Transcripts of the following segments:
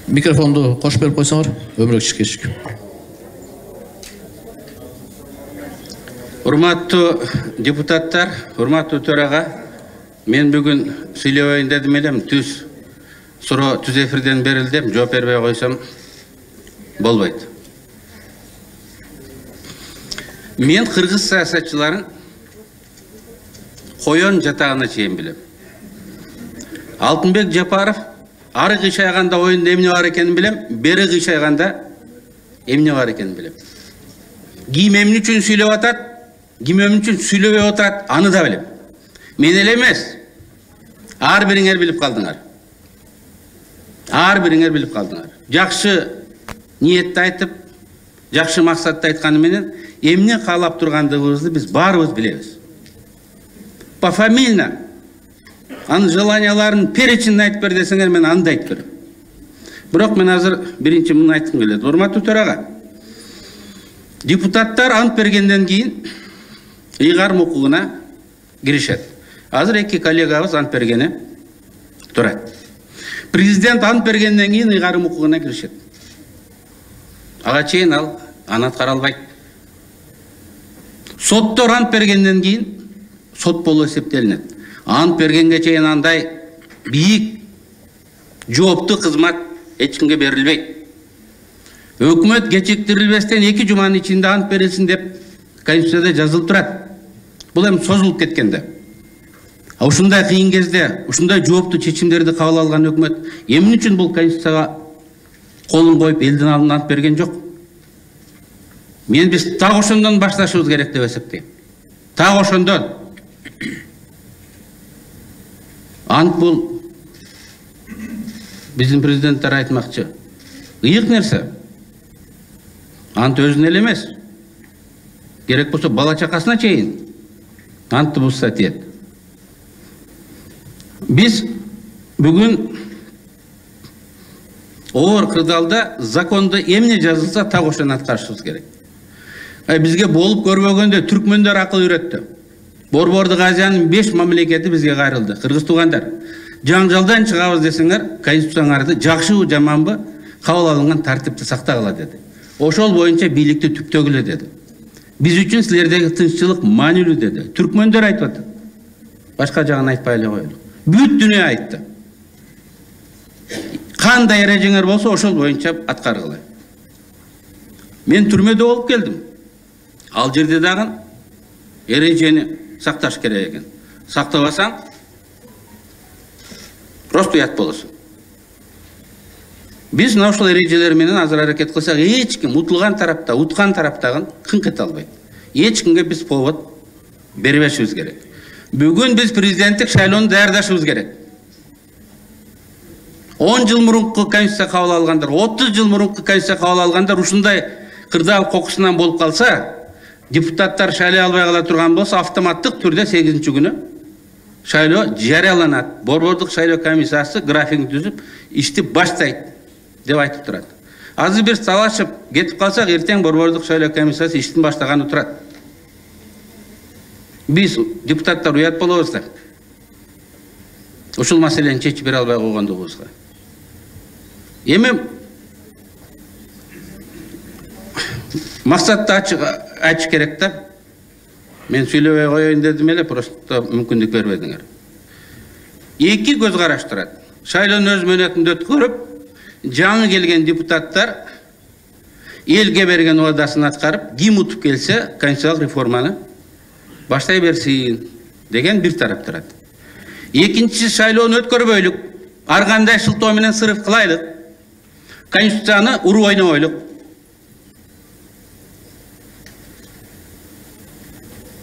Микрофонду кош берип койсоңор, Өмүрөк Чишкешик. Урматтуу депутаттар, урматтуу төрага, мен бүгүн сүйлөбөйүн дедим элем, түз эфирден берилди, жооп бербей койсом болбойт. Мен кыргыз саясатчыларын коен жатагына чейин билем. Алтынбек Жапаров ары кыйшайганда оюнда эмне бар экенин билем, бери кыйшайганда эмне бар экенин билем. Ким эмне үчүн сүйлөп атат, ким эмне үчүн сүйлөбөй атат, аны да билем. Мен эле эмес, ар бириңер билип калдыңар. Ар бириңер билип калдыңар. Жакшы ниетти айтып, жакшы максатты айтканы менен эмне каалап тургандыгыбызды биз баарыбыз билебиз. Пофамильно анын желанияларын перечинин айтып бер десеңер, мен аны да айтып берем. Бирок мен азыр биринчи муну айткым келет. Урматтуу төрага, депутаттар ант бергенден кийин ыйгарым укугуна киришет. Азыр эки коллегабыз ант бергени турат. Президент ант бергенден кийин ыйгарым укугуна киришет. Ага чейин ал анат каралбайт. Соттор ант бергенден кийин сот болуп эсептелинет. Ант бергенге чейин андай бийик жооптуу кызмат эч кимге берилбейт. Өкмөт кечиктирилбестен 2 жуманын ичинде ант берилсин деп Конституцияда жазылып турат. Бул эми созулуп кеткенде. Ушундай кыйын кезде, ушундай жооптуу чечимдерди кабыл алган өкмөт эмне үчүн бул Конституцияга колун коюп элдин алдына ант берген жок? Мен биз так ошондон башташыбыз керек деп эсептейм. Так ошондон. Ант бул биздин президенттер айтмакчы. Ыйык нерсе. Ант өзүнө эле эмес. Керек болсо бала чакасына чейин антты бузса тиет. Биз бүгүн оор кырдаалда закондо эмне жазылса так ошону аткарышыбыз керек. Бизге болуп көрбөгөндө түркмөндөр акыл үйрөттү. Борбордук Азиянын 5 мамлекети бизге кайрылды. Кыргыз туугандар, жаңжалдан чыгабыз десеңер, конституцияңарды жакшыбы жаманбы кабыл алынган тартипти сактагыла деди. Ошол боюнча бийликти түптөгүлө деди. Биз үчүн силердеги тынччылык маанилүү деди. Түркмөндөр айтып атат. Башка жагын айтпай эле коелу. Бүт дүйнө айтты. Кандай эрежеңер болсо ошол боюнча аткаргыла. Мен түрмөдө болуп келдим. Ал жерде дагы эрежени сакташ керек экен. Сактабасаң просто уят болосуң. Биз мына ушул эрежелер менен азыр аракет кылсак, эч ким утулган тарапта, уткан тараптагы кыңк эте албайт. Эч кимге биз повод бербешибиз керек. Бүгүн биз президенттик шайлоону даярдашыбыз керек. 10 жыл мурунку конституция кабыл алгандар, 30 жыл мурунку конституция кабыл алгандар ушундай кырдаал кокусунан болуп калса, депутаттар шайлай албай кала турган болсо, автоматтык түрдө 8-күнү шайлоо жарыяланат. Борбордук шайлоо комиссиясы графигин түзүп, ишти баштайт деп айтып турат. Азыр бир талашып кетип калсак, эртең борбордук шайлоо комиссиясы иштин баштаганы турат. Биз депутаттар уят болобуз да. Ушул маселени чечип бере албай койгондугубузга. Эми максатты ачык керек да. Мен сүйлөбөй коеюн дедим эле, просто мүмкүндүк бербедиңер. Эки көз караш турат. Шайлоонун өз мөөнөтүндө өткөрүп, жаңы келген депутаттар элге берген уадасын аткарып, ким утуп келсе, конституциялык реформаны баштай берсин деген бир тарап турат. Экинчиси, шайлоону өткөрбөйлүк, ар кандай шылтоо менен сырыф кылайлык, конституцияны уруп ойнобойлук.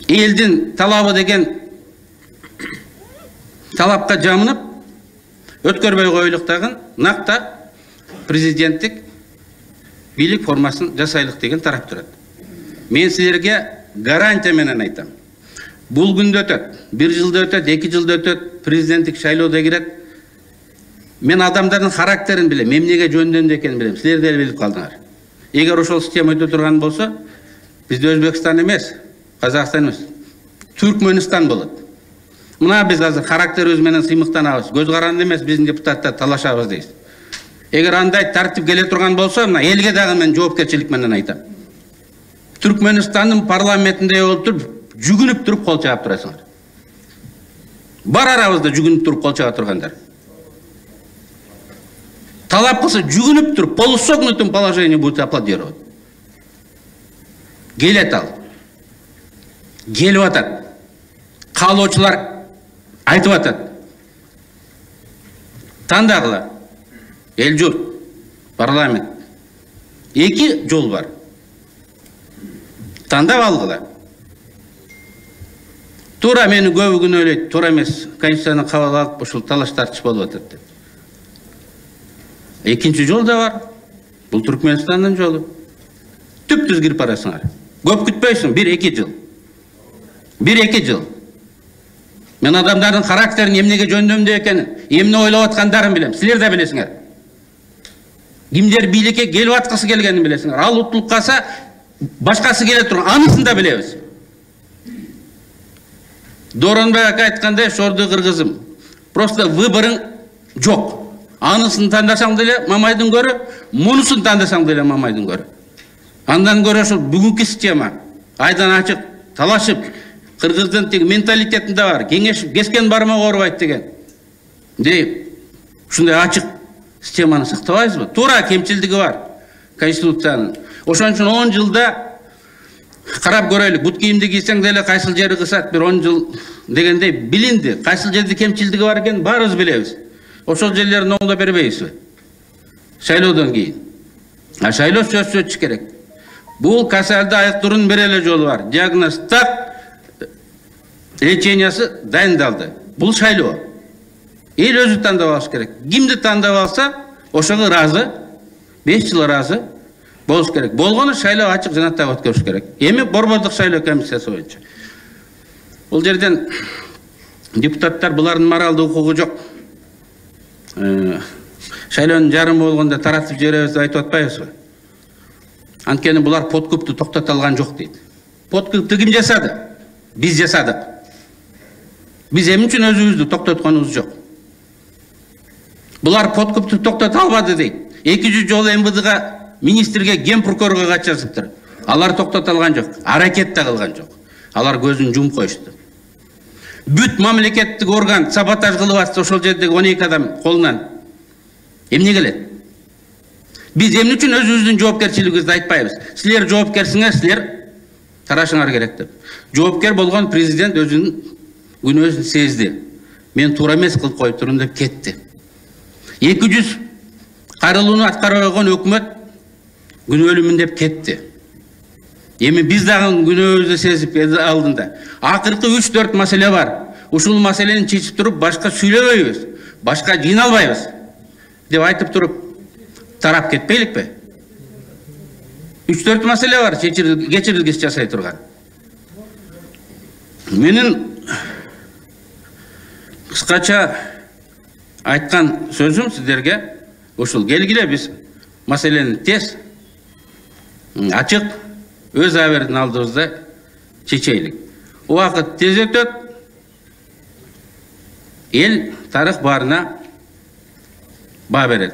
Элдин талабы деген талапка жамынып, өткөрбөй коюлук дагы накта президенттик бийлик формасын жасайлык деген тарап турат. Мен силерге гарантия менен айтам. Бул күндө өтөт, 1 жылда өтөт, 2 жылда өтөт, президенттик шайлоодо кирет. Мен адамдардын характерин билем, эмнеге жөндөндү экенин билем. Силер деле билип калдыңар. Эгер ошол система өтө турган болсо, бизде Өзбекстан эмес, Казакстан эмес, Түркмөнстан болот. Мына биз азыр характерибиз менен сыймыктанабыз. Көз каранды эмес, биздин депутаттар талашабыз дейбиз. Эгер андай тартип келе турган болсо, мына элге дагы мен жоопкерчилик менен айтам. Түркмөнстандын парламентинде отуруп, жүгүнүп туруп кол чаап турасыңар. Бар арабызда жүгүнүп туруп кол чаап тургандар. Талап кылса жүгүнүп туруп, полусогнутым положение будет аплодировать. Келет ал. Келип атат. Каалоочулар айтып атат. Тандагыла. Эл журт, парламент. Эки жол бар. Тандап алгыла. Тура мени көбү күнөөлөйт, тура эмес. Конституцияны кабыл алып, ушул талаш тартыш болуп атат деп. Экинчи жол да бар. Бул Түркмөнстандын жолу. Түп-түз кирип барасыңар. Көп күтпөйсүң, 1-2 жыл. 1-2 жыл. Мен адамдардын характерин эмнеге жөндөмдүү экенин, эмне ойлоп аткандарын билем. Силер да билесиңер. Кимдер бийликке келип аткысы келгенин билесиңер. Ал утулуп калса, башкасы келе турган, анысын да билебиз. Доронбай ака айткандай, шорду кыргызым. Просто выборың жок. Анысын тандасаң деле Мамайдын көрө, мунусын тандасаң деле Мамайдын көрө. Андан көрө ошол бүгүнкү система айдан ачык талашып, кыргыздын тиги менталитетинде бар, кеңешип, кескен бармак оорубайт деген. Ушундай ачык системаны сактабайбызбы? Туура кемчилдиги бар Конституциянын. Ошон үчүн 10 жылда карап көрөлүк. Бут кийимди кийсең деле кайсыл жери кысат, бир 10 жыл дегендей билинди. Кайсыл жерде кемчилдиги бар экенин баарыбыз билебиз. Ошол жерлерин оңдоп бербейсизби? Шайлоодон кийин. Шайлоо сөзсүз өтүш керек. Бул кассалды айыктыруунун бир эле жолу бар. Диагноз так, лечениясы дайындалды. Бул шайлоо. Эл өзү тандап алыш керек. Кимди тандап алса, ошого ыраазы, 5 жыл ыраазы болуш керек. Болгону шайлоо ачык жана так өткөрүш керек. Эми борбордук шайлоо комиссиясы боюнча. Бул жерден депутаттар булардын моралдык укугу жок. Шайлоонун жарымы болгондо таратып жиберебиз деп айтып атпайбызбы? Анткени булар подкупту токтото алган жок дейт. Подкупту ким жасады? Биз жасадык. Биз эмне үчүн өзүбүздү токтотконубуз жок. Булар подкупту токтото албады дейт. 200 жолу МВДга, министрге, ген прокурорго кат жазыптыр. Алар токтото алган жок, аракет да кылган жок. Алар көзүн жумуп коюшту. Бүт мамлекеттик орган саботаж кылып атса, ошол жердеги 12 адам колунан эмне келет? Биз эмне үчүн өзүбүздүн жоопкерчилигибизди айтпайбыз? Силер жоопкерсиңер, силер карашыңар керек деп. Жоопкер болгон президент өзүнүн күнөөсүн сезди. Мен туура эмес кылып коюп турдум деп кетти. 200 карылууну аткара койгон өкмөт күнөөлүүмүн деп кетти. Эми биз дагы күнөөбүздү сезип алдында. Акыркы 3-4 маселе бар. Ушул маселени чечип туруп, башка сүйлөбөйбүз, башка жыйналбайбыз деп айтып туруп тарап кетпейликпи? 3-4 маселе бар, кечирилгис жасай турган. Менин кыскача айткан сөзүм сиздерге ушул: келгиле биз маселени тез, ачык, өз абердин алдыбызда чечейлик. Убакыт тез өтөт. Эл тарых баарына баа берет.